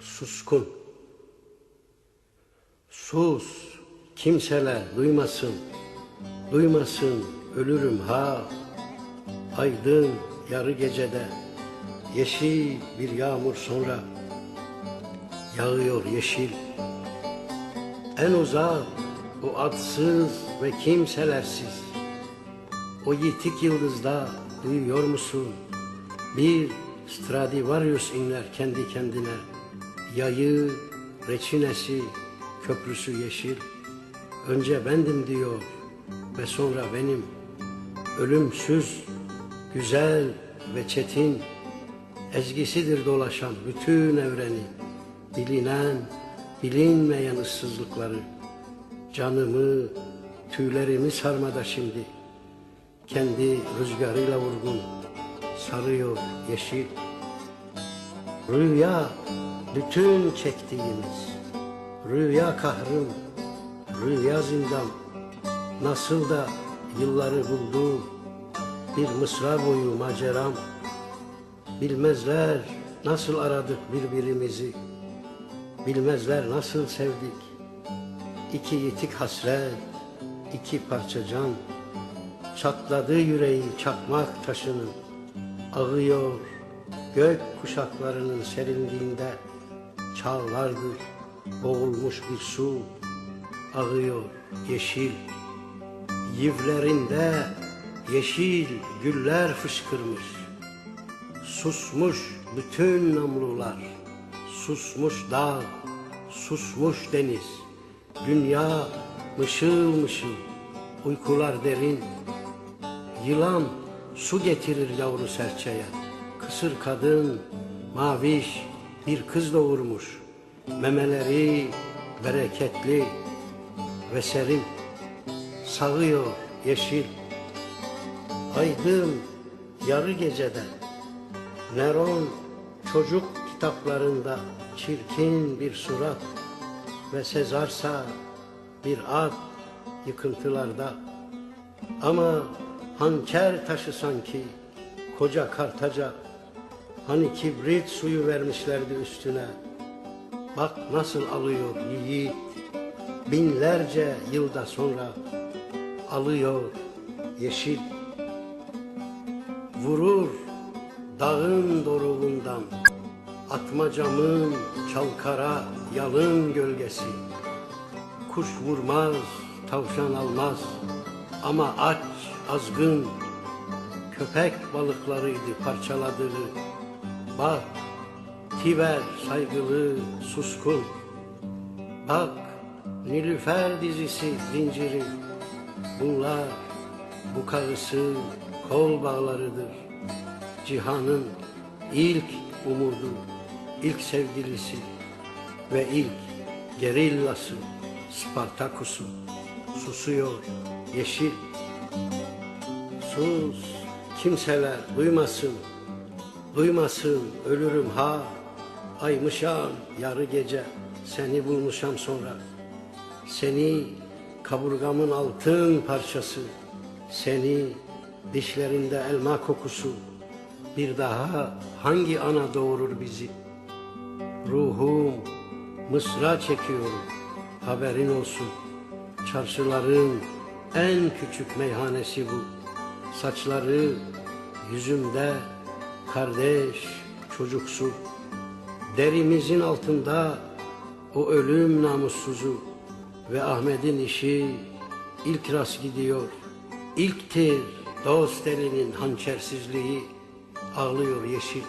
suskun. Sus, kimseler duymasın, duymasın ölürüm ha. Aydın yarı gecede, yeşil bir yağmur sonra, yağıyor yeşil. En uzak o adsız ve kimselersiz, o yitik yıldızda duyuyor musun? Bir Stradivarius inler kendi kendine, yayı, reçinesi, köprüsü yeşil. Önce bendim diyor ve sonra benim. Ölümsüz, güzel ve çetin, ezgisidir dolaşan bütün evreni. Bilinen, bilinmeyen ıssızlıkları, canımı, tüylerimi sarmada şimdi. Kendi rüzgarıyla vurgun, sarıyor yeşil. Rüya bütün çektiğimiz, rüya kahrım, rüya zindan. Nasıl da yılları buldu bir mısra boyu maceram. Bilmezler nasıl aradık birbirimizi, bilmezler nasıl sevdik. İki yitik hasret, iki parça can, çatladı yüreği çakmak taşının. Ağıyor gök kuşaklarının serinliğinde, çağlardır boğulmuş bir su. Ağıyor yeşil, yivlerinde yeşil güller fışkırmış. Susmuş bütün namlular, susmuş dağ, susmuş deniz. Dünya mışıl mışıl, uykular derin. Yılan su getirir yavru serçeye. Kısır kadın maviş bir kız doğurmuş. Memeleri bereketli ve serin. Sağıyor yeşil. Aydın yarı gecede, Neron çocuk kitaplarında çirkin bir surat ve Sezarsa bir at yıkıntılarda. Ama hançer taşı sanki koca Kartaca, hani kibrit suyu vermişlerdi üstüne. Bak nasıl alıyor yiğit, binlerce yılda sonra alıyor yeşil. Vurur dağın doruğundan atmacamın çalkara yalın gölgesi. Kuş vurmaz, tavşan almaz ama aç, azgın köpek balıklarıydı parçaladığı. Bak Tiber saygılı, suskun. Bak Nilüfer dizisi zinciri. Bunlar bu karısı kol bağlarıdır. Cihanın ilk umudu, ilk sevgilisi ve ilk gerillası Spartakus'u. Susuyor yeşil. Sus, kimseler duymasın, duymasın ölürüm ha. Aymışam yarı gece, seni bulmuşam sonra. Seni kaburgamın altın parçası, seni dişlerinde elma kokusu. Bir daha hangi ana doğurur bizi? Ruhum mısra çekiyorum, haberin olsun. Çarşıların en küçük meyhanesi bu. Saçları yüzümde kardeş çocuksu. Derimizin altında o ölüm namussuzu. Ve Ahmet'in işi ilk rast gidiyor. İlktir dost elinin hançersizliği. Ağlıyor yeşil.